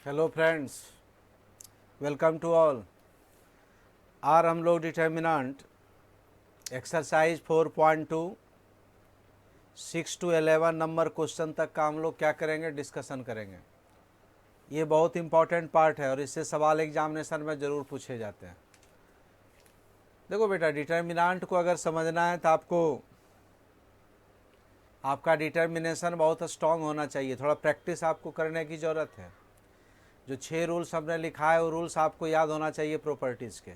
Hello friends, welcome to all. आर हम लोग determinant exercise 4.2 6 to 11 number question तक का हम लोग क्या करेंगे, डिस्कशन करेंगे। ये बहुत इंपॉर्टेंट पार्ट है और इससे सवाल एग्जामिनेशन में ज़रूर पूछे जाते हैं। देखो बेटा, डिटर्मिनेंट को अगर समझना है तो आपका डिटर्मिनेशन बहुत स्ट्रांग होना चाहिए। थोड़ा प्रैक्टिस आपको करने की ज़रूरत है। जो 6 रूल्स हमने लिखा है वो रूल्स आपको याद होना चाहिए प्रॉपर्टीज़ के।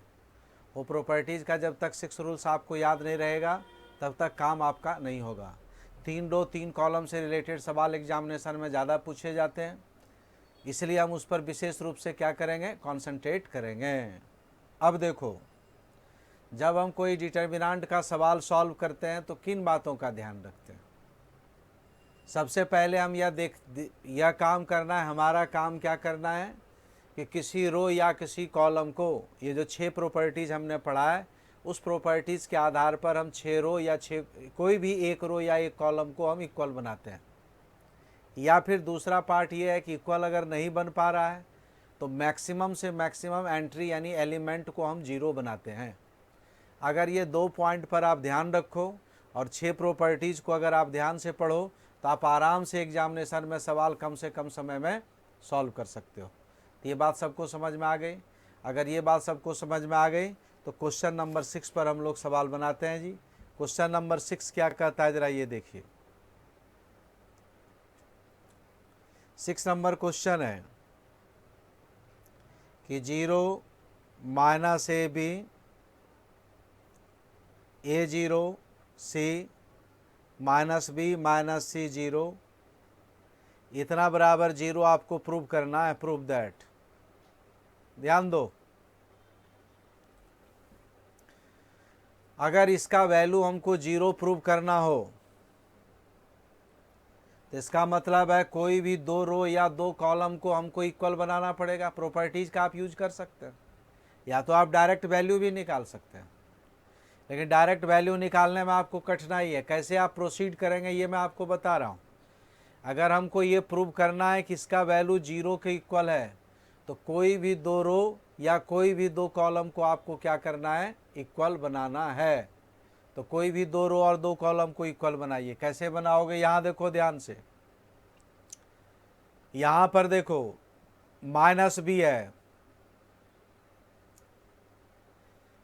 वो प्रॉपर्टीज़ का जब तक 6 रूल्स आपको याद नहीं रहेगा तब तक काम आपका नहीं होगा। 3 रो 3 कॉलम से रिलेटेड सवाल एग्जामिनेशन में ज़्यादा पूछे जाते हैं, इसलिए हम उस पर विशेष रूप से क्या करेंगे, कंसंट्रेट करेंगे। अब देखो, जब हम कोई डिटर्मिनेंट का सवाल सॉल्व करते हैं तो किन बातों का ध्यान रखते हैं। सबसे पहले हम यह काम करना है, हमारा काम क्या करना है कि किसी रो या किसी कॉलम को, ये जो 6 प्रॉपर्टीज़ हमने पढ़ा है उस प्रॉपर्टीज़ के आधार पर हम 6 रो या 6 कोई भी एक रो या एक कॉलम को हम इक्वल बनाते हैं। या फिर दूसरा पार्ट ये है कि इक्वल अगर नहीं बन पा रहा है तो मैक्सिमम से मैक्सिमम एंट्री यानी एलिमेंट को हम 0 बनाते हैं। अगर ये 2 पॉइंट पर आप ध्यान रखो और 6 प्रॉपर्टीज़ को अगर आप ध्यान से पढ़ो तो आप आराम से एग्जामिनेशन में सवाल कम से कम समय में सॉल्व कर सकते हो। तो ये बात सबको समझ में आ गई। अगर ये बात सबको समझ में आ गई तो क्वेश्चन नंबर 6 पर हम लोग सवाल बनाते हैं जी। क्वेश्चन नंबर 6 क्या कहता है, जरा ये देखिए। 6 नंबर क्वेश्चन है कि 0 minus A B A0 C minus B minus C 0 इतना बराबर 0 आपको प्रूव करना है। Prove that. ध्यान दो, अगर इसका वैल्यू हमको 0 प्रूव करना हो तो इसका मतलब है कोई भी 2 रो या 2 कॉलम को हमको इक्वल बनाना पड़ेगा। प्रॉपर्टीज का आप यूज कर सकते हैं, या तो आप डायरेक्ट वैल्यू भी निकाल सकते हैं, लेकिन डायरेक्ट वैल्यू निकालने में आपको कठिनाई है। कैसे आप प्रोसीड करेंगे ये मैं आपको बता रहा हूँ। अगर हमको ये प्रूव करना है कि इसका वैल्यू 0 के इक्वल है तो कोई भी 2 रो या कोई भी 2 कॉलम को आपको क्या करना है, इक्वल बनाना है। तो कोई भी 2 रो और 2 कॉलम को इक्वल बनाइए। कैसे बनाओगे, यहाँ देखो ध्यान से। यहाँ पर देखो माइनस बी है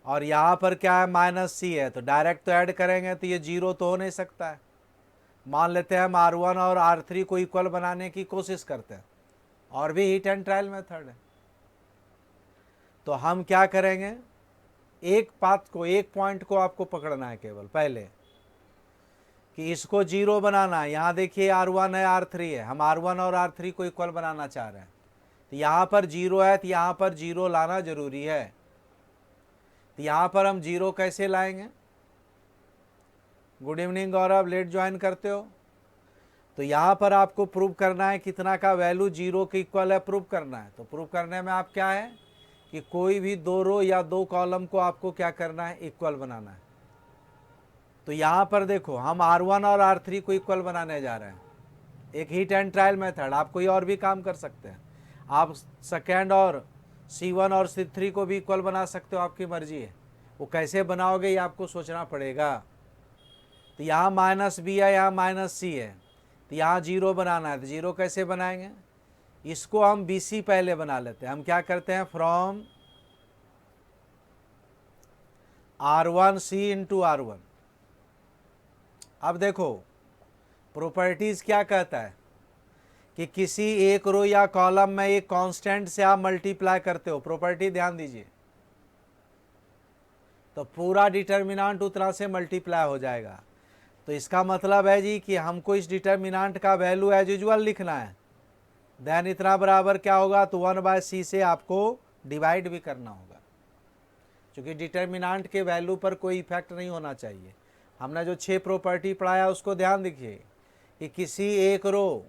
और यहाँ पर क्या है, माइनस सी है। तो डायरेक्ट तो ऐड करेंगे तो ये 0 तो हो नहीं सकता है। मान लेते हैं हम R1 और R3 को इक्वल बनाने की कोशिश करते हैं, और भी हिट एंड ट्रायल मेथड है। तो हम क्या करेंगे, एक पॉइंट को आपको पकड़ना है केवल पहले, कि इसको 0 बनाना है। यहाँ देखिए R1 है R3 है, हम R1 और R3 को इक्वल बनाना चाह रहे हैं। तो यहाँ पर 0 है तो यहाँ पर 0 लाना जरूरी है। तो यहाँ पर हम 0 कैसे लाएंगे। गुड इवनिंग गौरव, लेट ज्वाइन करते हो। तो यहाँ पर आपको प्रूव करना है कितना का वैल्यू 0 के इक्वल है, प्रूव करना है। तो प्रूव करने में आप क्या है कि कोई भी 2 रो या 2 कॉलम को आपको क्या करना है, इक्वल बनाना है। तो यहाँ पर देखो हम R1 और R3 को इक्वल बनाने जा रहे हैं। एक हिट एंड ट्रायल मेथड, आप कोई और भी काम कर सकते हैं। आप सेकेंड और C1 और C3 को भी इक्वल बना सकते हो, आपकी मर्जी है। वो कैसे बनाओगे ये आपको सोचना पड़ेगा। तो यहाँ माइनस बी है, यहाँ माइनस सी है, तो यहाँ 0 बनाना है। तो 0 कैसे बनाएंगे, इसको हम BC पहले बना लेते हैं। हम क्या करते हैं, फ्रॉम R1C इंटू R1। अब देखो प्रॉपर्टीज क्या कहता है कि किसी एक रो या कॉलम में एक कांस्टेंट से आप मल्टीप्लाई करते हो। प्रॉपर्टी ध्यान दीजिए, तो पूरा डिटर्मिनेंट उतना से मल्टीप्लाई हो जाएगा। तो इसका मतलब है जी कि हमको इस डिटर्मिनेंट का वैल्यू एज यूजुअल लिखना है। देन इतना बराबर क्या होगा, तो 1/c से आपको डिवाइड भी करना होगा, क्योंकि डिटर्मिनेंट के वैल्यू पर कोई इफेक्ट नहीं होना चाहिए। हमने जो 6 प्रॉपर्टी पढ़ाया उसको ध्यान देखिए कि किसी एक रो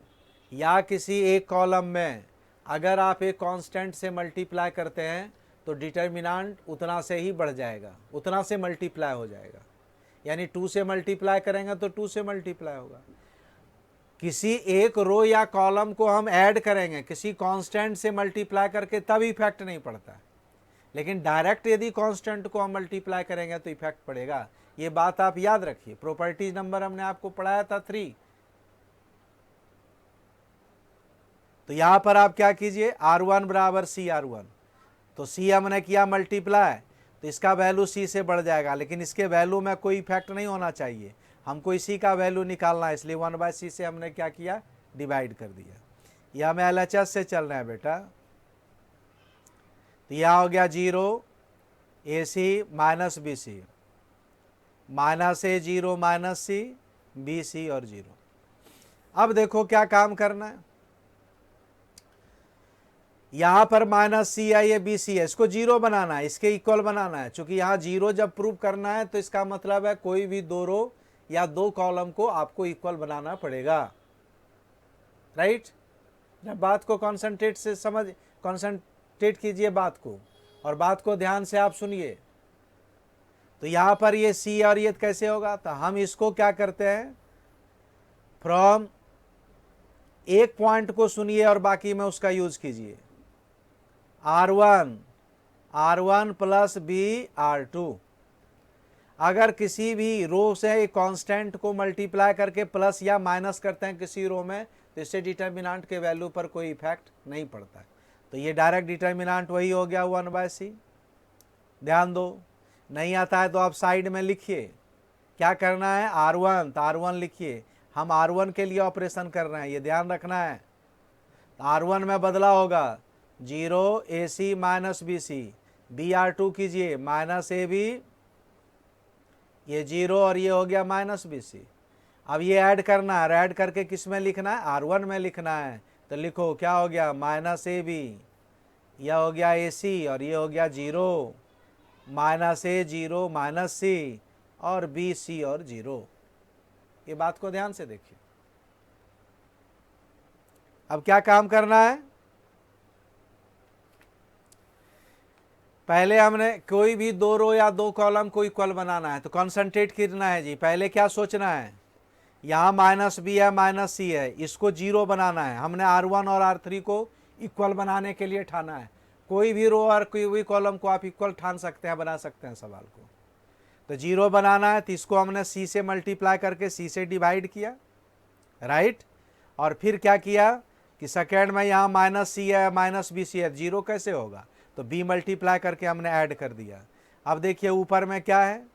या किसी एक कॉलम में अगर आप एक कांस्टेंट से मल्टीप्लाई करते हैं तो डिटर्मिनेंट उतना से ही बढ़ जाएगा, उतना से मल्टीप्लाई हो जाएगा। यानी 2 से मल्टीप्लाई करेंगे तो 2 से मल्टीप्लाई होगा। किसी एक रो या कॉलम को हम ऐड करेंगे किसी कांस्टेंट से मल्टीप्लाई करके तब इफेक्ट नहीं पड़ता है, लेकिन डायरेक्ट यदि कांस्टेंट को हम मल्टीप्लाई करेंगे तो इफेक्ट पड़ेगा। ये बात आप याद रखिए। प्रॉपर्टीज नंबर हमने आपको पढ़ाया था 3। तो यहां पर आप क्या कीजिए, R1 बराबर CR1, तो C हमने किया मल्टीप्लाई, तो इसका वैल्यू C से बढ़ जाएगा, लेकिन इसके वैल्यू में कोई इफेक्ट नहीं होना चाहिए, हमको इसी का वैल्यू निकालना है, इसलिए 1/C से हमने क्या किया, डिवाइड कर दिया। यह हमें LHS से चलना है बेटा। तो यह हो गया 0 AC minus BC, minus A 0 minus C, BC और 0। अब देखो क्या काम करना है, यहां पर माइनस C है, ये BC है, इसको 0 बनाना है, इसके इक्वल बनाना है। चूंकि यहां 0 जब प्रूव करना है तो इसका मतलब है कोई भी 2 रो या 2 कॉलम को आपको इक्वल बनाना पड़ेगा, राइट। जब बात को कॉन्सेंट्रेट कीजिए बात को, और बात को ध्यान से आप सुनिए। तो यहां पर ये C और ये कैसे होगा, तो हम इसको क्या करते हैं, फ्रॉम एक पॉइंट को सुनिए और बाकी में उसका यूज कीजिए। R1 प्लस B R2, अगर किसी भी रो से एक कांस्टेंट को मल्टीप्लाई करके प्लस या माइनस करते हैं किसी रो में, तो इससे डिटर्मिनेंट के वैल्यू पर कोई इफेक्ट नहीं पड़ता है। तो ये डायरेक्ट डिटर्मिनेंट वही हो गया 1/C। ध्यान दो, नहीं आता है तो आप साइड में लिखिए, क्या करना है, R1 तो R1 लिखिए, हम R1 के लिए ऑपरेशन कर रहे हैं, ये ध्यान रखना है। तो R1 में बदला होगा 0 AC माइनस BC, BR2 कीजिए माइनस AB, ये 0 और ये हो गया माइनस BC। अब ये ऐड करना है, ऐड करके किस में लिखना है, R1 में लिखना है। तो लिखो क्या हो गया, माइनस AB, यह हो गया AC और ये हो गया 0 माइनस A 0 माइनस C और BC और 0। ये बात को ध्यान से देखिए। अब क्या काम करना है, पहले हमने कोई भी 2 रो या 2 कॉलम को इक्वल बनाना है, तो कॉन्सेंट्रेट करना है जी। पहले क्या सोचना है, यहाँ माइनस B है माइनस C है, इसको 0 बनाना है। हमने R1 और R3 को इक्वल बनाने के लिए ठाना है। कोई भी रो और कोई भी कॉलम को आप इक्वल ठान सकते हैं, बना सकते हैं सवाल को। तो 0 बनाना है, तो इसको हमने C से मल्टीप्लाई करके C से डिवाइड किया, राइट। और फिर क्या किया कि सेकेंड में यहाँ माइनस C है माइनस BC है, 0 कैसे होगा, तो B मल्टीप्लाई करके हमने ऐड कर दिया। अब देखिए ऊपर में क्या है,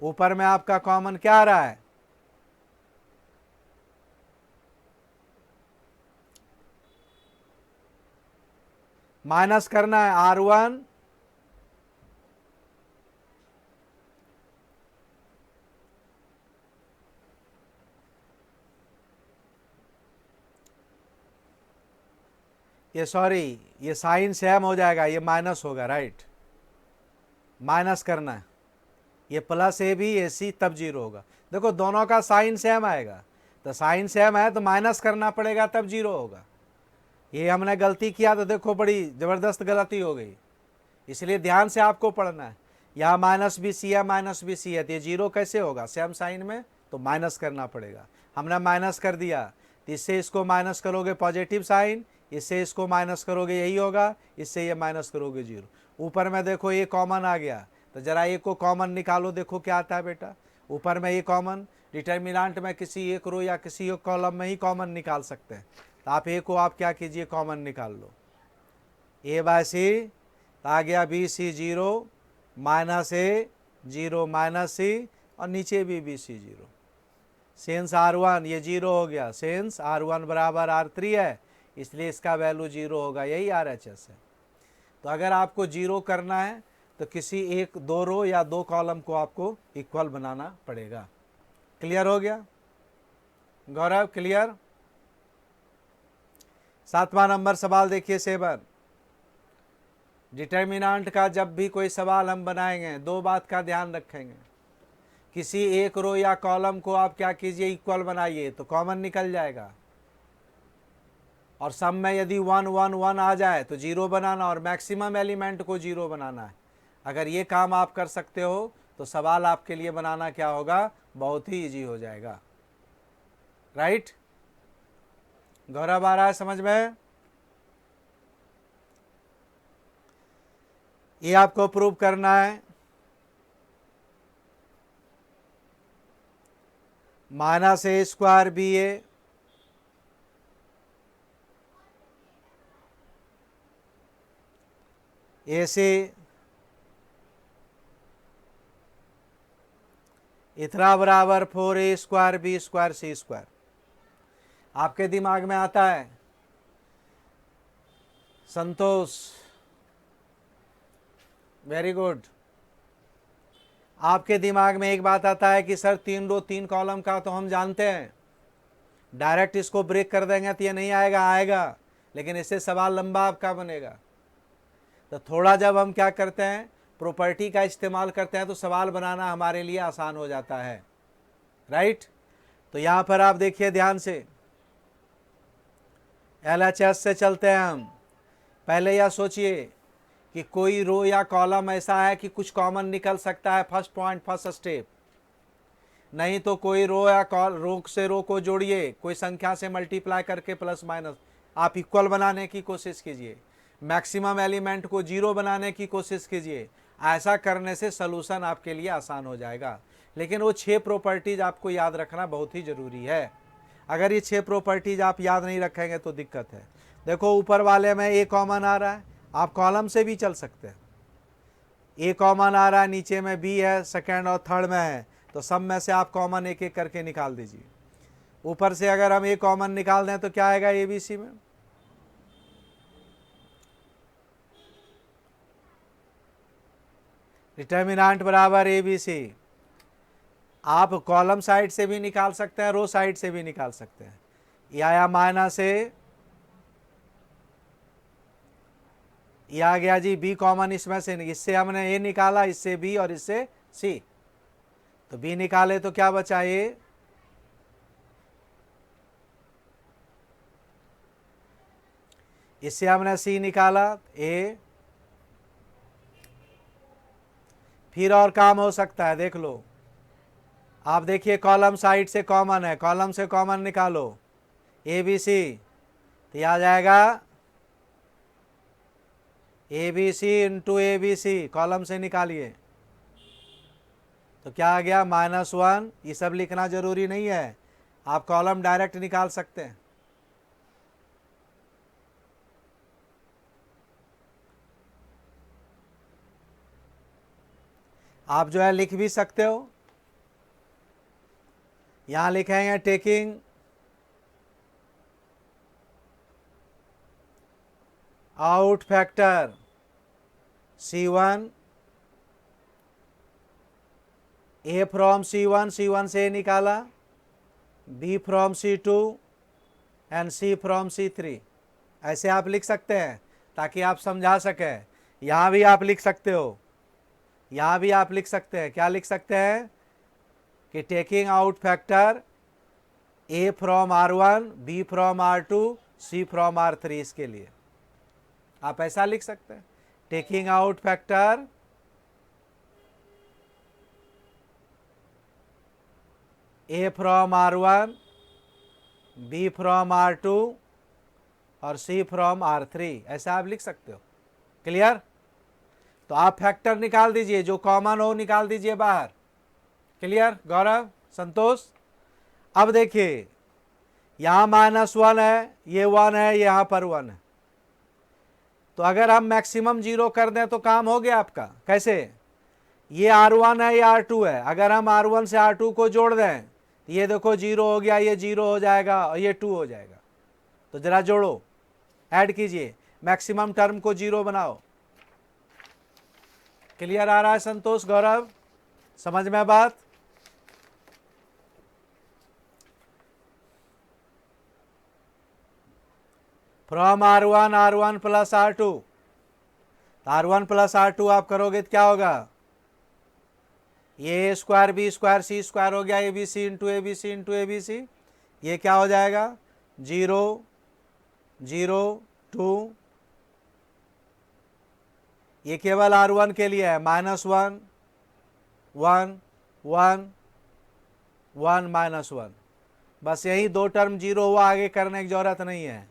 ऊपर में आपका कॉमन क्या आ रहा है, माइनस करना है R1 ये सॉरी ये साइन सेम हो जाएगा, ये माइनस होगा, राइट। माइनस करना है, ये प्लस AB AC तब 0 होगा। देखो दोनों का साइन सेम आएगा, तो साइन सेम है तो माइनस करना पड़ेगा तब 0 होगा। ये हमने गलती किया तो देखो बड़ी ज़बरदस्त गलती हो गई, इसलिए ध्यान से आपको पढ़ना है। यहाँ माइनस BC है माइनस BC है, तो ये 0 कैसे होगा, सेम साइन में, तो माइनस करना पड़ेगा। हमने माइनस कर दिया, तो इससे इसको माइनस करोगे पॉजिटिव साइन, इससे इसको माइनस करोगे यही होगा, इससे ये माइनस करोगे 0। ऊपर में देखो ये कॉमन आ गया, तो जरा एक को कॉमन निकालो, देखो क्या आता है बेटा। ऊपर में ये कॉमन, डिटर्मिनेंट में किसी एक रो या किसी एक कॉलम में ही कॉमन निकाल सकते हैं। तो आप ए को आप क्या कीजिए, कॉमन निकाल लो, A/C आ गया BC 0 minus A 0 minus C और नीचे भी BC 0। सेंस R1 ये 0 हो गया, सेंस R1 बराबर R3 है, इसलिए इसका वैल्यू 0 होगा, यही RHS है। तो अगर आपको 0 करना है तो किसी एक 2 रो या 2 कॉलम को आपको इक्वल बनाना पड़ेगा। क्लियर हो गया गौरव, क्लियर। 7वां नंबर सवाल देखिए 7। डिटर्मिनेंट का जब भी कोई सवाल हम बनाएंगे 2 बात का ध्यान रखेंगे। किसी एक रो या कॉलम को आप क्या कीजिए, इक्वल बनाइए, तो कॉमन निकल जाएगा। और सम में यदि 1 1 1 आ जाए तो 0 बनाना, और मैक्सिमम एलिमेंट को 0 बनाना है। अगर ये काम आप कर सकते हो तो सवाल आपके लिए बनाना क्या होगा, बहुत ही इजी हो जाएगा, राइट। गौरव आ रहा है समझ में? ये आपको प्रूव करना है। माइनस ए स्क्वायर बी ए सी इतना बराबर 4a square B square C square. आपके दिमाग में आता है संतोष? Very good. आपके दिमाग में एक बात आता है कि सर 3 रो 3 कॉलम का तो हम जानते हैं, डायरेक्ट इसको ब्रेक कर देंगे तो ये नहीं आएगा, आएगा, लेकिन इससे सवाल लंबा आपका बनेगा। तो थोड़ा जब हम क्या करते हैं, प्रॉपर्टी का इस्तेमाल करते हैं, तो सवाल बनाना हमारे लिए आसान हो जाता है, राइट। तो यहाँ पर आप देखिए ध्यान से, LHS से चलते हैं हम। पहले यह सोचिए कि कोई रो या कॉलम ऐसा है कि कुछ कॉमन निकल सकता है, फर्स्ट पॉइंट, फर्स्ट स्टेप। नहीं तो कोई रो या रो से रो को जोड़िए, कोई संख्या से मल्टीप्लाई करके प्लस माइनस आप इक्वल बनाने की कोशिश कीजिए, मैक्सिमम एलिमेंट को जीरो बनाने की कोशिश कीजिए। ऐसा करने से सलूशन आपके लिए आसान हो जाएगा। लेकिन वो 6 प्रॉपर्टीज आपको याद रखना बहुत ही ज़रूरी है। अगर ये 6 प्रॉपर्टीज आप याद नहीं रखेंगे तो दिक्कत है। देखो ऊपर वाले में ए कॉमन आ रहा है, आप कॉलम से भी चल सकते हैं। ए कॉमन आ रहा है, नीचे में बी है, सेकेंड और थर्ड में है, तो सब में से आप कॉमन एक एक करके निकाल दीजिए। ऊपर से अगर हम ए कॉमन निकाल दें तो क्या आएगा ए बी सी में? डिटर्मिनेंट बराबर ए बी सी। आप कॉलम साइड से भी निकाल सकते हैं, रो साइड से भी निकाल सकते हैं। ये आया माइनस ए, ये आ गया जी बी कॉमन, इसमें से इससे हमने ए निकाला, इससे बी और इससे सी, तो बी निकाले तो क्या बचा ए, इससे हमने सी निकाला ए। फिर और काम हो सकता है, देख लो। आप देखिए कॉलम साइड से कॉमन है, कॉलम से कॉमन निकालो ए बी सी, तो आ जाएगा A B C into A B C, column से निकालिए तो क्या आ गया -1। ये सब लिखना जरूरी नहीं है, आप कॉलम डायरेक्ट निकाल सकते हैं। आप जो है लिख भी सकते हो, यहां लिखेंगे taking out factor C1, A from C1, C1 से A निकाला, B from C2 and C from C3। ऐसे आप लिख सकते हैं ताकि आप समझा सकें। यहाँ भी आप लिख सकते हो, यहाँ भी आप लिख सकते हैं। क्या लिख सकते हैं कि taking out factor A from R1, B from R2, C from R3, इसके लिए आप ऐसा लिख सकते हैं। Taking out factor A from R1, B from R2 और C फ्रॉम R3, ऐसा आप लिख सकते हो। क्लियर? तो आप फैक्टर निकाल दीजिए, जो कॉमन हो निकाल दीजिए बाहर। क्लियर गौरव, संतोष? अब देखिए यहाँ -1 है, ये 1 है, यहाँ पर 1 है, तो अगर हम मैक्सिमम 0 कर दें तो काम हो गया आपका। कैसे? ये R1 है, ये R2 है, अगर हम R1 से R2 को जोड़ दें, ये देखो 0 हो गया, ये 0 हो जाएगा और ये 2 हो जाएगा। तो जरा जोड़ो, ऐड कीजिए, मैक्सिमम टर्म को 0 बनाओ। क्लियर आ रहा है संतोष, गौरव? समझ में बात? From R1, R1 plus R2, R1 plus R2 आप करोगे तो क्या होगा? ये square B square C square हो गया, A B C into A B C into A B C. ये क्या हो जाएगा? 0 0 2। ये केवल R1 के लिए है, -1 1 1 1 -1। बस यही दो टर्म जीरो हुआ, आगे करने की जरूरत नहीं है।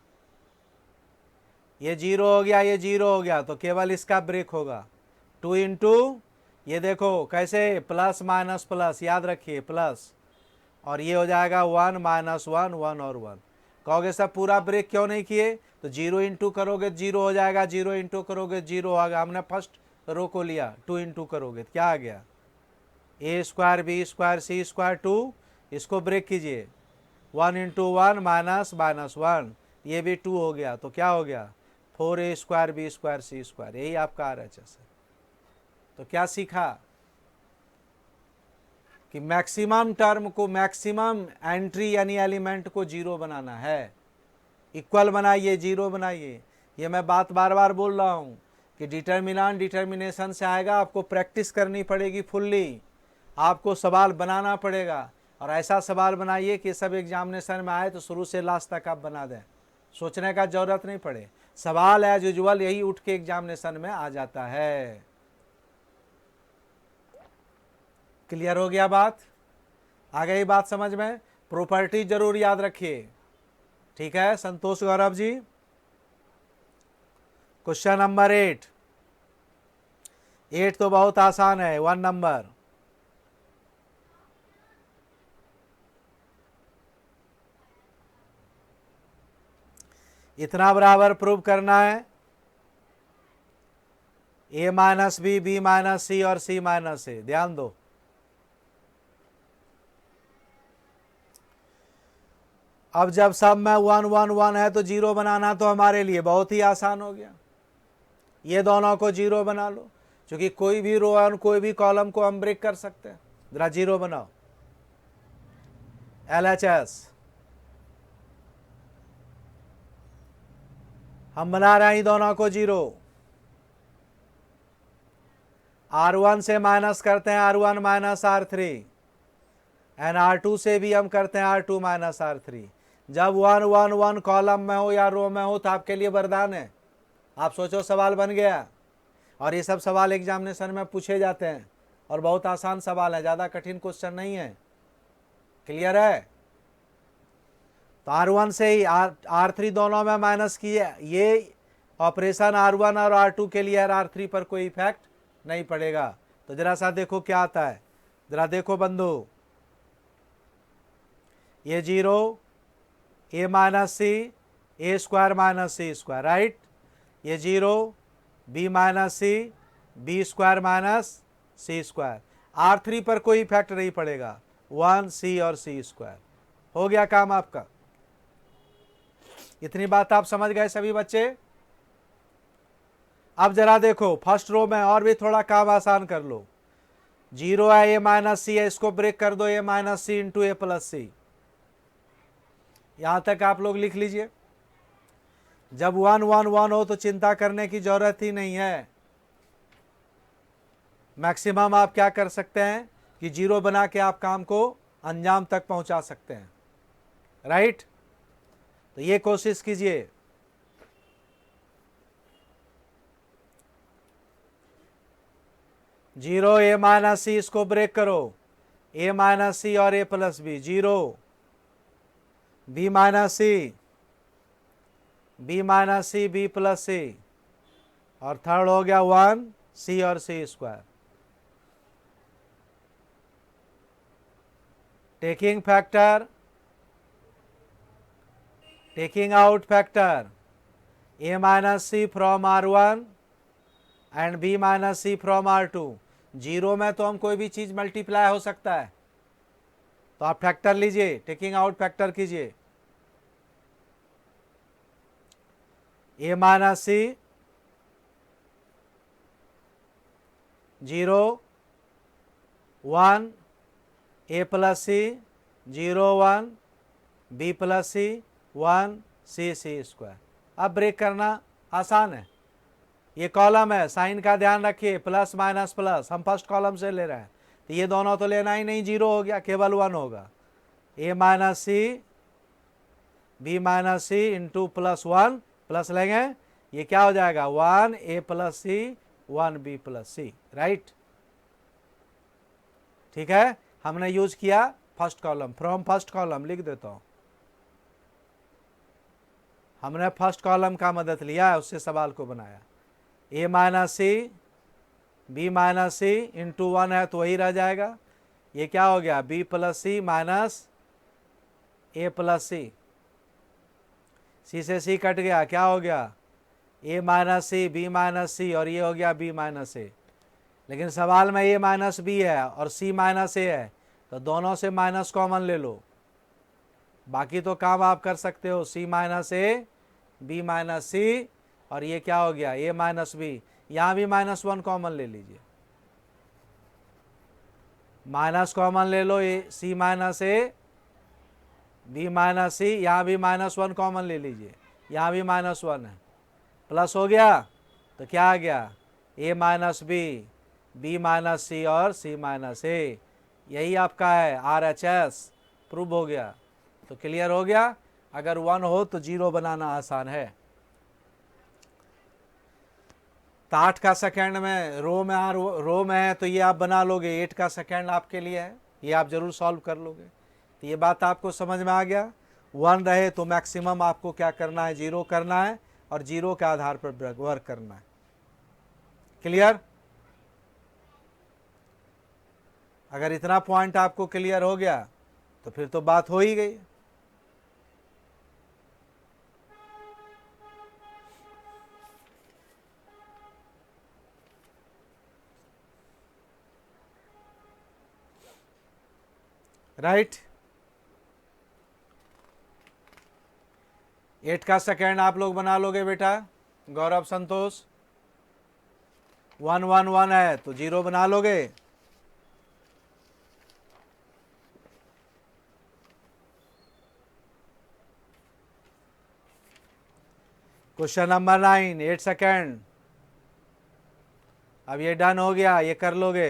ये जीरो हो गया, ये जीरो हो गया, तो केवल इसका ब्रेक होगा। 2 इंटू ये देखो कैसे प्लस माइनस प्लस, याद रखिए प्लस, और ये हो जाएगा 1 माइनस 1 1 और 1। कहोगे सर पूरा ब्रेक क्यों नहीं किए, तो 0 इंटू करोगे जीरो हो जाएगा, 0 इंटू करोगे जीरो आ गया। हमने फर्स्ट रो को लिया, 2 इंटू करोगे तो क्या आ गया, ए square B square C square 2, इसको ब्रेक कीजिए, 1 इंटू 1 माइनस माइनस 1, ये भी 2 हो गया, तो क्या हो गया 4a square B square C square. यही आपका RHS है। तो क्या सीखा कि मैक्सिमम टर्म को, मैक्सिमम एंट्री यानी एलिमेंट को जीरो बनाना है। इक्वल बनाइए, जीरो बनाइए। ये मैं बात बार बार बोल रहा हूँ कि डिटर्मिनेंट डिटर्मिनेशन से आएगा, आपको प्रैक्टिस करनी पड़ेगी फुल्ली, आपको सवाल बनाना पड़ेगा, और ऐसा सवाल बनाइए कि सब एग्जामिनेशन में आए तो शुरू से लास्ट तक आप बना दें, सोचने का जरूरत नहीं पड़े। सवाल एज यूजुअल यही उठ के एग्जामिनेशन में आ जाता है। क्लियर हो गया बात, आ गई बात समझ में। प्रॉपर्टी जरूर याद रखिए, ठीक है संतोष गौरव जी। क्वेश्चन नंबर 8 तो बहुत आसान है, 1 नंबर। इतना बराबर प्रूव करना है, a minus B, B minus C और c माइनस ए। ध्यान दो, अब जब सब में 1 1 1 है तो जीरो बनाना तो हमारे लिए बहुत ही आसान हो गया। ये दोनों को जीरो बना लो, क्योंकि कोई भी रो और कोई भी कॉलम को हम ब्रेक कर सकते हैं। जरा जीरो बनाओ, LHS हम बना रहे हैं ये दोनों को जीरो। R1 से माइनस करते हैं R1 minus R3, and R2 से भी हम करते हैं R2 माइनस R3। जब 1 1 1 कॉलम में हो या रो में हो तो आपके लिए वरदान है। आप सोचो सवाल बन गया, और ये सब सवाल एग्जामिनेशन में पूछे जाते हैं, और बहुत आसान सवाल है, ज़्यादा कठिन क्वेश्चन नहीं है। क्लियर है। तो R1 से ही R3 दोनों में माइनस किए, ये ऑपरेशन R1 और R2 के लिए R3 पर कोई इफेक्ट नहीं पड़ेगा। तो जरा सा देखो क्या आता है, जरा देखो बंधु, ये zero, a minus C, A square minus C square, right. ये zero, b minus C, B square minus C square. R3 पर कोई इफेक्ट नहीं पड़ेगा, 1 c और c स्क्वायर। हो गया काम आपका। इतनी बात आप समझ गए सभी बच्चे। अब जरा देखो फर्स्ट रो में और भी थोड़ा काम आसान कर लो। जीरो है, a माइनस सी है, इसको ब्रेक कर दो, a minus C into A plus C. यहां तक आप लोग लिख लीजिए। जब 1 1 1 हो तो चिंता करने की जरूरत ही नहीं है। मैक्सिमम आप क्या कर सकते हैं कि जीरो बना के आप काम को अंजाम तक पहुंचा सकते हैं, राइट। तो ये कोशिश कीजिए। जीरो, a माइनस सी, इसको ब्रेक करो, a माइनस सी और a plus B, zero, b minus C, B minus C, B plus C, और थर्ड हो गया 1 c और c square. Taking factor, taking out factor, a minus C from R1 and b minus C from R2। Zero में तो हम कोई भी चीज मल्टीप्लाई हो सकता है, तो आप फैक्टर लीजिए, टेकिंग आउट फैक्टर कीजिए। a minus C, zero, 1, a plus C, 0 1, b plus C, 1 c square. अब ब्रेक करना आसान है। ये कॉलम है, साइन का ध्यान रखिए, प्लस माइनस प्लस, हम फर्स्ट कॉलम से ले रहे हैं, तो ये दोनों तो लेना ही नहीं, जीरो हो गया, केवल 1 होगा। a minus C, B minus C into plus 1, plus लेंगे, ये क्या हो जाएगा 1 a plus C, 1 b plus C, right. ठीक है, हमने यूज किया first column, from first column लिख देता हूँ। हमने फर्स्ट कॉलम का मदद लिया है, उससे सवाल को बनाया। ए minus C B minus C into 1 है तो वही रह जाएगा। ये क्या हो गया, बी प्लस सी माइनस ए प्लस सी। सी से सी कट गया, क्या हो गया, ए minus C B minus C, और ये हो गया बी माइनस ए। लेकिन सवाल में ए माइनस बी है और सी माइनस ए है, तो दोनों से माइनस कॉमन ले लो, बाकी तो काम आप कर सकते हो। सी minus A B minus C, और ये क्या हो गया, ए माइनस बी। यहाँ भी -1 कॉमन ले लीजिए, माइनस कॉमन ले लो, ए सी माइनस ए बी माइनस सी, यहाँ भी -1 कॉमन ले लीजिए, यहाँ भी -1 है, प्लस हो गया तो क्या आ गया, ए माइनस बी माइनस सी और सी माइनस ए। यही आपका है RHS, प्रूव हो गया। तो क्लियर हो गया। अगर 1 हो तो 0 बनाना आसान है। तो 8 का सेकेंड में रो में है तो ये आप बना लोगे, 8 का सेकेंड आपके लिए है, ये आप जरूर सॉल्व कर लोगे। तो ये बात आपको समझ में आ गया। 1 रहे तो मैक्सिमम आपको क्या करना है, 0 करना है, और 0 के आधार पर वर्क करना है। क्लियर। अगर इतना पॉइंट आपको क्लियर हो गया तो फिर तो बात हो ही गई। राइट। 8 का सेकेंड आप लोग बना लोगे बेटा, गौरव संतोष। 1 1 1 है तो 0 बना लोगे। Question number 9, 8 second. अब ये डन हो गया, ये कर लोगे।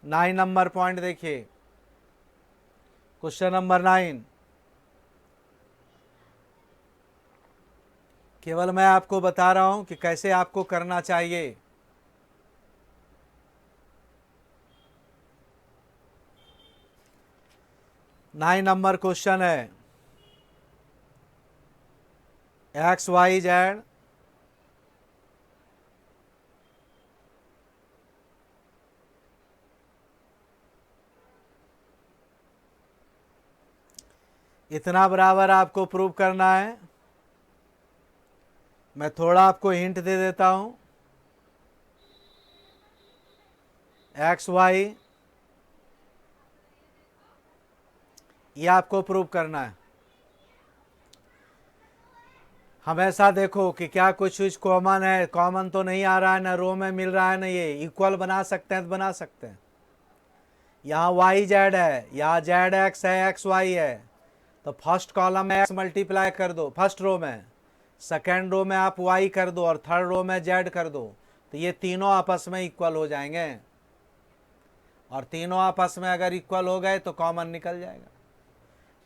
9 नंबर पॉइंट देखिए, क्वेश्चन नंबर 9। केवल मैं आपको बता रहा हूं कि कैसे आपको करना चाहिए। नाइन नंबर क्वेश्चन है, XYZ इतना बराबर आपको प्रूव करना है। मैं थोड़ा आपको हिंट दे देता हूं। XY ये आपको प्रूव करना है। हमेशा देखो कि क्या कुछ चीज कॉमन है, कॉमन तो नहीं आ रहा है, ना रो में मिल रहा है, ना ये इक्वल बना सकते हैं तो बना सकते हैं। यहाँ YZ है, यहाँ ZX है, XY है, तो फर्स्ट कॉलम में X मल्टीप्लाई कर दो फर्स्ट रो में, सेकेंड रो में आप Y कर दो, और थर्ड रो में Z कर दो, तो ये तीनों आपस में इक्वल हो जाएंगे। और तीनों आपस में अगर इक्वल हो गए तो कॉमन निकल जाएगा।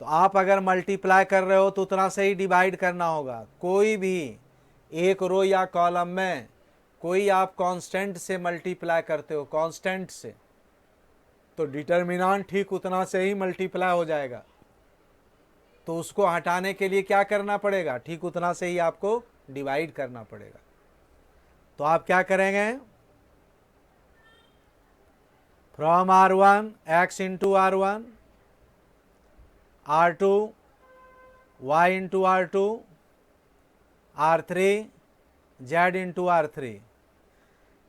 तो आप अगर मल्टीप्लाई कर रहे हो तो उतना से ही डिवाइड करना होगा। कोई भी एक रो या कॉलम में कोई आप कांस्टेंट से मल्टीप्लाई करते हो, कांस्टेंट से, तो डिटर्मिनेंट ठीक उतना से ही मल्टीप्लाई हो जाएगा। तो उसको हटाने के लिए क्या करना पड़ेगा, ठीक उतना से ही आपको डिवाइड करना पड़ेगा। तो आप क्या करेंगे, from R1 X into R1, R2 Y into R2, R3 Z into R3।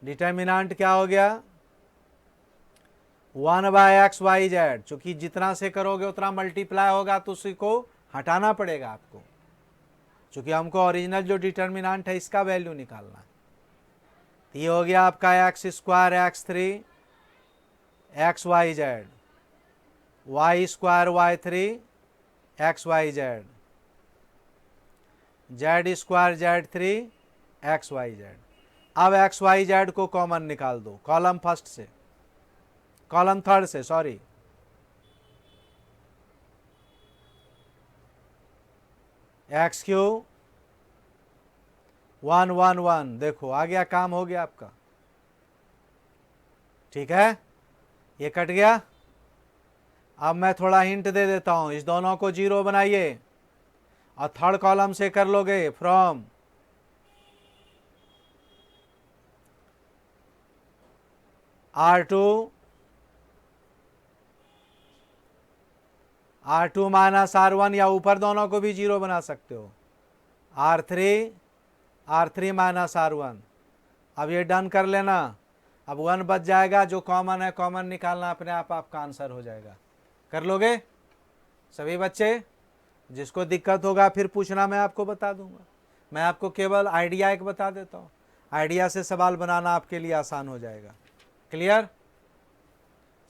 Determinant क्या हो गया, 1/XYZ। चूंकि जितना से करोगे उतना मल्टीप्लाई होगा तो उसी को हटाना पड़ेगा आपको, चूंकि हमको ओरिजिनल जो डिटर्मिनेंट है इसका वैल्यू निकालना है। ये हो गया आपका X² X3 XYZ, Y² Y3 XYZ, Z² Z3 XYZ। अब XYZ को कॉमन निकाल दो, कॉलम फर्स्ट से, कॉलम थर्ड से, सॉरी। XQ 1 1 1, देखो आ गया, काम हो गया आपका। ठीक है, ये कट गया। अब मैं थोड़ा हिंट दे देता हूं, इस दोनों को जीरो बनाइए और थर्ड कॉलम से कर लोगे फ्रॉम R2 माइनस R1, या ऊपर दोनों को भी जीरो बना सकते हो, R3 माइनस R1। अब ये डन कर लेना। अब 1 बच जाएगा, जो कॉमन है कॉमन निकालना, अपने आप आपका आंसर हो जाएगा। कर लोगे सभी बच्चे? जिसको दिक्कत होगा फिर पूछना, मैं आपको बता दूंगा। मैं आपको केवल आइडिया एक बता देता हूँ, आइडिया से सवाल बनाना आपके लिए आसान हो जाएगा। क्लियर?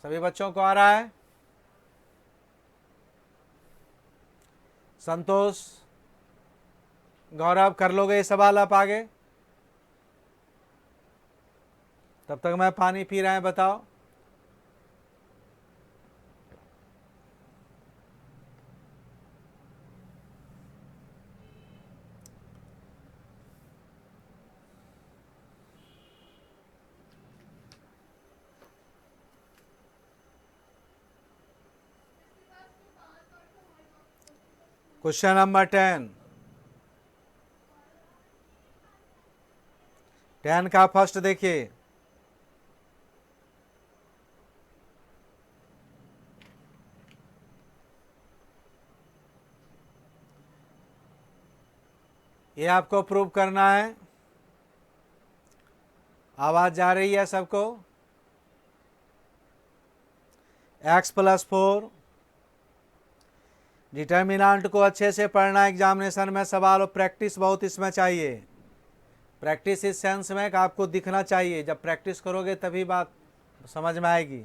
सभी बच्चों को आ रहा है? संतोष, गौरव, कर लोगे ये सवाल आप आगे? तब तक मैं पानी पी रहा है, बताओ। क्वेश्चन नंबर 10 का फर्स्ट देखिए। ये आपको प्रूव करना है। आवाज जा रही है सबको? x+4, डिटर्मिनेंट को अच्छे से पढ़ना एग्जामिनेशन में सवाल, और प्रैक्टिस बहुत इसमें चाहिए। प्रैक्टिस इस सेंस में कि आपको दिखना चाहिए, जब प्रैक्टिस करोगे तभी बात समझ में आएगी।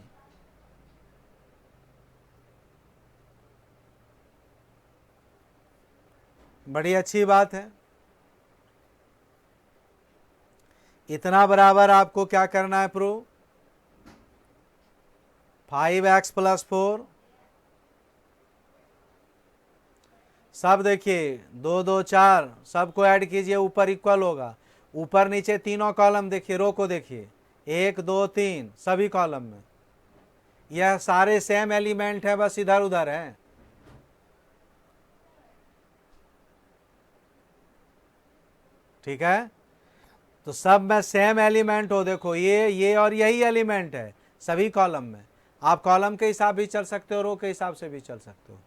बड़ी अच्छी बात है। इतना बराबर आपको क्या करना है प्रूव? 5x+4, सब देखिए 2 2 4, सबको ऐड कीजिए, ऊपर इक्वल होगा। ऊपर नीचे तीनों कॉलम देखिए, रो को देखिए, 1 2 3 सभी कॉलम में यह सारे सेम एलिमेंट है, बस इधर उधर हैं। ठीक है, तो सब में सेम एलिमेंट हो। देखो ये और यही एलिमेंट है सभी कॉलम में। आप कॉलम के हिसाब भी चल सकते हो, रो के हिसाब से भी चल सकते हो।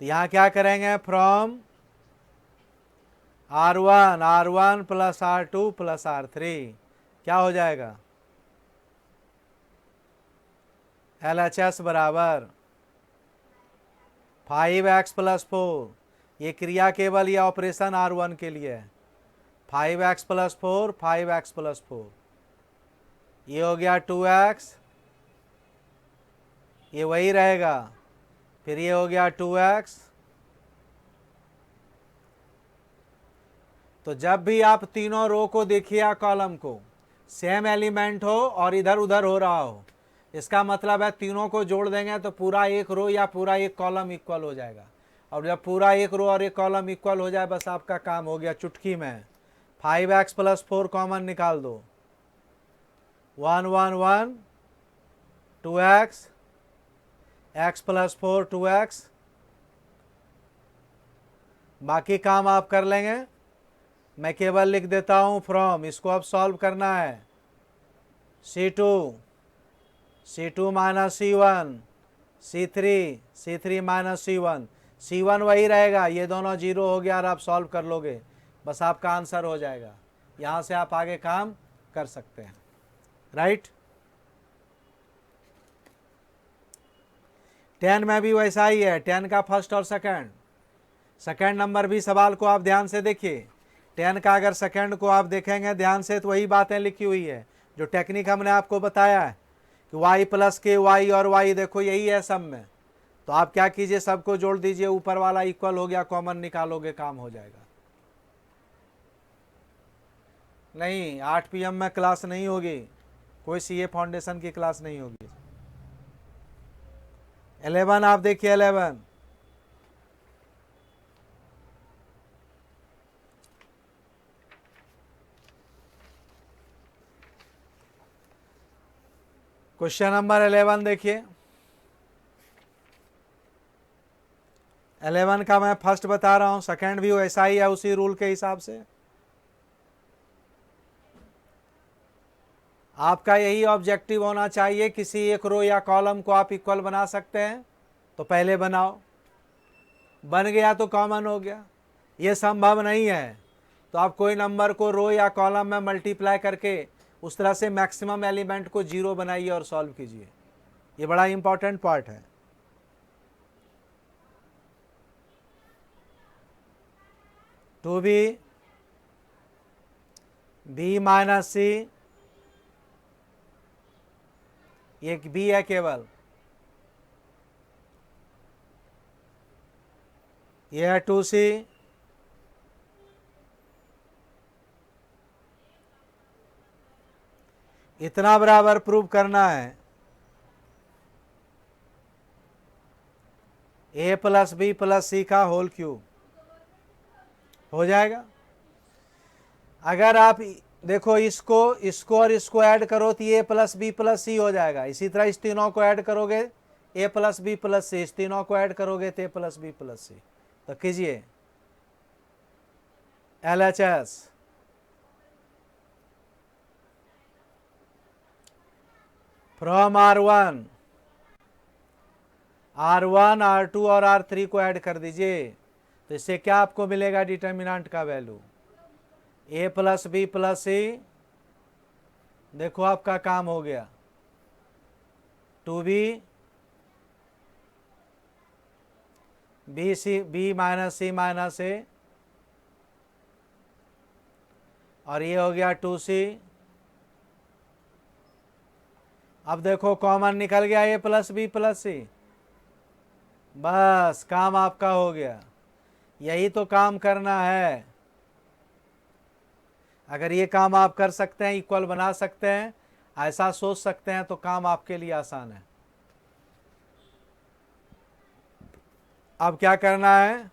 तो यहां क्या करेंगे? From R1 plus R2 plus R3 क्या हो जाएगा? LHS बराबर 5x+4। ये क्रिया केवल ये ऑपरेशन R1 के लिए है। 5x+4, 5x+4, ये हो गया 2x, ये वही रहेगा। फिर ये हो गया 2x। तो जब भी आप तीनों रो को देखिए या कॉलम को, सेम एलिमेंट हो और इधर उधर हो रहा हो, इसका मतलब है तीनों को जोड़ देंगे तो पूरा एक रो या पूरा एक कॉलम इक्वल हो जाएगा। और जब पूरा एक रो और एक कॉलम इक्वल हो जाए, बस आपका काम हो गया, चुटकी में 5x+4 कॉमन निकाल दो। 1 1 1 2x, x+4 2x, बाकी काम आप कर लेंगे। मैं केवल लिख देता हूं फ्रॉम, इसको अब सॉल्व करना है। C2 minus C1, C3 minus C1 वही रहेगा, ये दोनों जीरो हो गया और आप सॉल्व कर लोगे, बस आपका आंसर हो जाएगा। यहां से आप आगे काम कर सकते हैं। राइट? 10 में भी वैसा ही है, 10 का फर्स्ट और सेकंड नंबर भी सवाल को आप ध्यान से देखिए। 10 का अगर सेकंड को आप देखेंगे ध्यान से, तो वही बातें लिखी हुई है जो टेक्निक हमने आपको बताया है कि y प्लस के y और y, देखो यही है सब में। तो आप क्या कीजिए, सबको जोड़ दीजिए, ऊपर वाला इक्वल हो गया, कॉमन निकालोगे, काम हो जाएगा। नहीं, 8 PM में क्लास नहीं होगी, कोई CA फाउंडेशन की क्लास नहीं होगी। 11 आप देखिए, 11 क्वेश्चन नंबर 11 देखिए। 11 का मैं फर्स्ट बता रहा हूँ, सेकेंड भी वैसा ही है उसी रूल के हिसाब से। आपका यही ऑब्जेक्टिव होना चाहिए, किसी एक रो या कॉलम को आप इक्वल बना सकते हैं तो पहले बनाओ, बन गया तो कॉमन हो गया। ये संभव नहीं है तो आप कोई नंबर को रो या कॉलम में मल्टीप्लाई करके उस तरह से मैक्सिमम एलिमेंट को जीरो बनाइए और सॉल्व कीजिए। ये बड़ा इंपॉर्टेंट पार्ट है। टू बी माइनस सी, एक बी है केवल, यह है 2c, इतना बराबर प्रूव करना है a प्लस बी प्लस सी का होल क्यूब। हो जाएगा। अगर आप देखो इसको और इसको ऐड करो तो a प्लस बी प्लस सी हो जाएगा। इसी तरह इस तीनों को ऐड करोगे a प्लस बी प्लस सी, इस तीनों को ऐड करोगे तो a प्लस बी प्लस सी। तो कीजिए LHS फ्रॉम R1 R2 और R3 को ऐड कर दीजिए। तो इससे क्या आपको मिलेगा डिटर्मिनेंट का value a plus B plus C. देखो आपका काम हो गया। 2b माइनस सी माइनस ए, और ये हो गया 2c। अब देखो कॉमन निकल गया a प्लस बी प्लस सी, बस काम आपका हो गया। यही तो काम करना है। अगर ये काम आप कर सकते हैं, इक्वल बना सकते हैं, ऐसा सोच सकते हैं, तो काम आपके लिए आसान है। अब क्या करना है,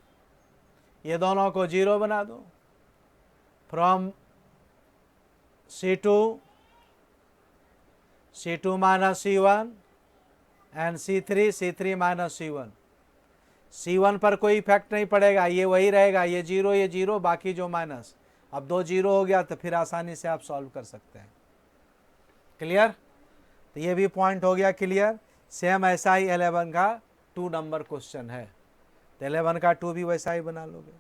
ये दोनों को जीरो बना दो। From C2 minus C1 and C3 minus C1। C1 पर कोई इफेक्ट नहीं पड़ेगा, ये वही रहेगा, ये जीरो बाकी जो माइनस। अब 2 जीरो हो गया तो फिर आसानी से आप सॉल्व कर सकते हैं। क्लियर? तो ये भी पॉइंट हो गया क्लियर। सेम ऐसा ही 11 का 2 नंबर क्वेश्चन है, तो 11 का 2 भी वैसा ही बना लोगे।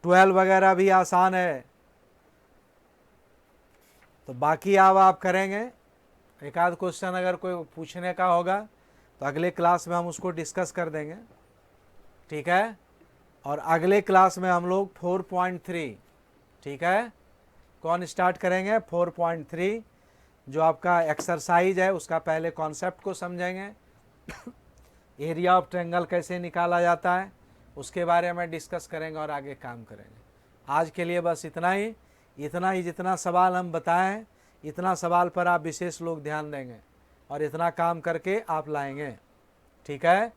12 वगैरह भी आसान है। तो बाकी अब आप करेंगे। एक आध क्वेश्चन अगर कोई पूछने का होगा तो अगले क्लास में हम उसको डिस्कस कर देंगे, ठीक है। और अगले क्लास में हम लोग 4.3, ठीक है, कौन स्टार्ट करेंगे 4.3, जो आपका एक्सरसाइज है उसका पहले कॉन्सेप्ट को समझेंगे। एरिया ऑफ ट्रायंगल कैसे निकाला जाता है उसके बारे में डिस्कस करेंगे और आगे काम करेंगे। आज के लिए बस इतना ही जितना सवाल हम बताएं, इतना सवाल पर आप विशेष लोग ध्यान देंगे और इतना काम करके आप लाएंगे, ठीक है।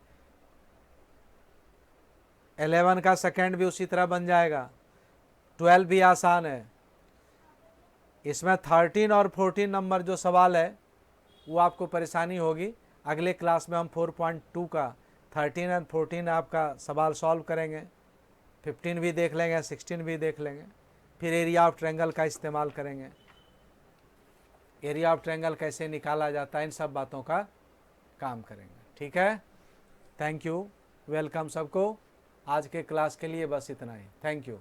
11 का सेकेंड भी उसी तरह बन जाएगा। 12 भी आसान है। इसमें 13 और 14 नंबर जो सवाल है वो आपको परेशानी होगी। अगले क्लास में हम 4.2 का 13 एंड 14 आपका सवाल सॉल्व करेंगे। 15 भी देख लेंगे, 16 भी देख लेंगे। फिर एरिया ऑफ ट्रायंगल का इस्तेमाल करेंगे, एरिया ऑफ ट्रायंगल कैसे निकाला जाता है, इन सब बातों का काम करेंगे, ठीक है। थैंक यू, वेलकम सबको। आज के क्लास के लिए बस इतना ही। Thank you.